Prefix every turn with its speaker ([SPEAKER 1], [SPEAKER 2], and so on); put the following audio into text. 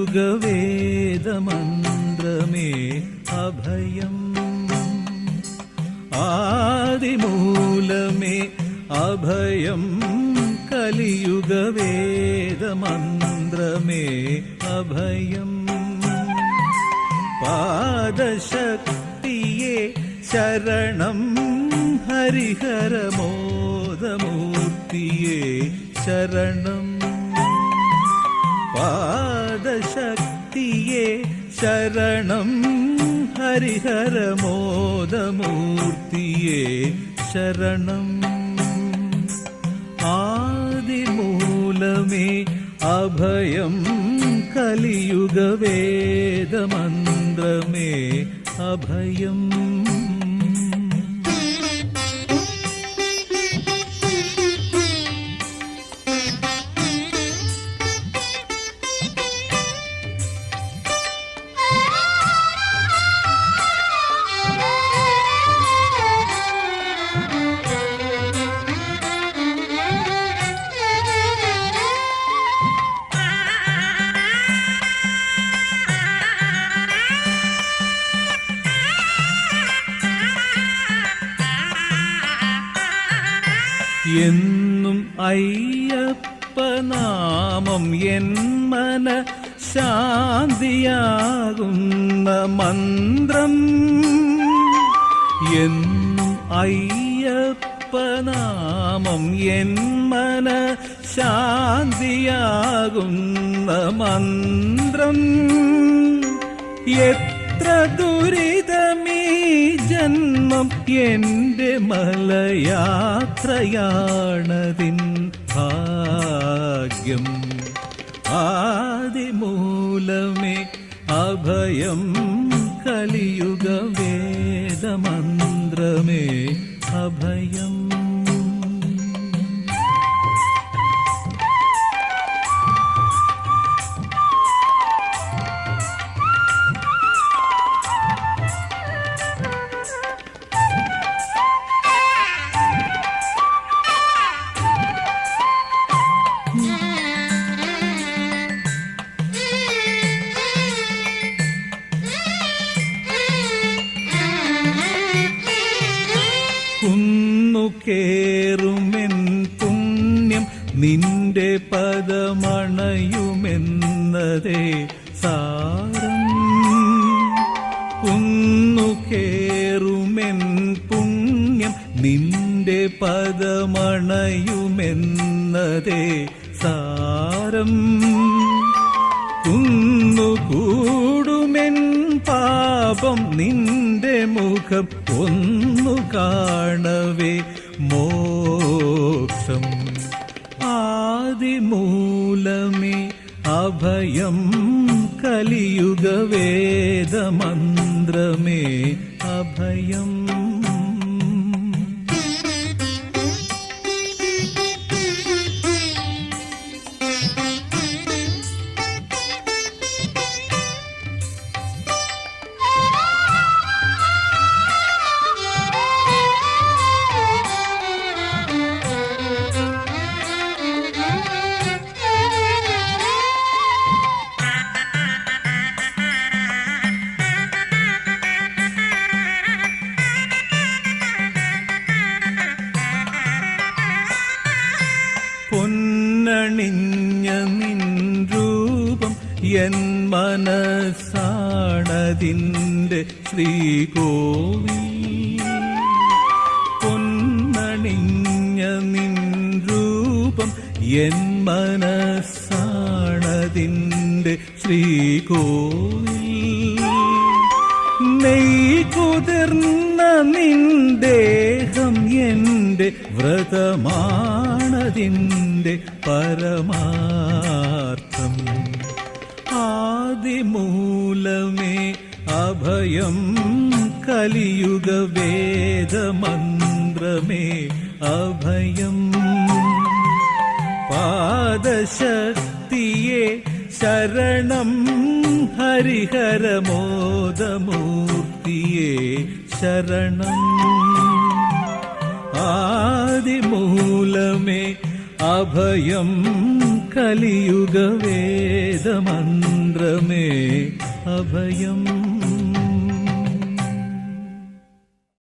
[SPEAKER 1] കലിയുഗവേദമന്ത്രമേ അഭയം. ആദിമൂലമേ അഭയം കലിയുഗവേദമന്ത്രമേ അഭയം. പാദശക്തിയെ ശരണം ഹരിഹരമോദമൂർത്തിയെ ശരണം. പാദശക്തിയെ ശരണം ഹരിഹരമോദമൂർത്തിയെ ശരണം. ആദിമൂലമേ അഭയം കലിയുഗവേദമന്ത്രമേ അഭയം. എന്നും അയ്യപ്പനാമം എൻ മന ശാന്തിയാകുന്ന മന്ത്രം. എന്നും അയ്യപ്പനാമം എൻ മന ശാന്തിയാകുന്ന മന്ത്രം. എത്ര ദുരിതമീ ജന്മം എന്റെ മലയാത്രയാണതിൻ ഭാഗ്യം. ആദിമൂലമേ അഭയം കലിയുഗവേദമന്ത്രമേ അഭയം. കുന്നുകേറുമെൻ പുണ്യം നിന്റെ പദമണയുമെന്നതേ സാരം. കുന്നുകേറുമെൻ പുണ്യം നിന്റെ പദമണയുമെന്നതേ സാരം. കുന്നുകൂടുമെൻ പാപം നിന്റെ മുഖം ഒന്നു കാണവേ മോക്ഷം. ആദിമൂലമേ അഭയം കലിയുഗവേദമന്ത്രമേ അഭയം. പൊന്നണിഞ്ഞ നിൻ രൂപം എൻ മനസ്സാണതിൻ്റെ ശ്രീകോവിൽ. പൊന്നണിഞ്ഞ നിൻ രൂപം എൻ മനസ്സാണതിൻ്റെ ശ്രീകോവിൽ. നെയ് കുതിർന്ന നിൻ ദേഹം എന്റെ വ്രതമാണതിൻ്റെ പരമാർത്ഥം. ആദിമൂലമേ അഭയം കലിയുഗവേദമന്ത്രമേ അഭയം. പാദശക്തിയെ ശരണം ഹരിഹരമോദമൂർത്തിയെ ശരണം. ആദിമൂലമേ അഭയം കലിയുഗ വേദമന്ത്രമേ അഭയം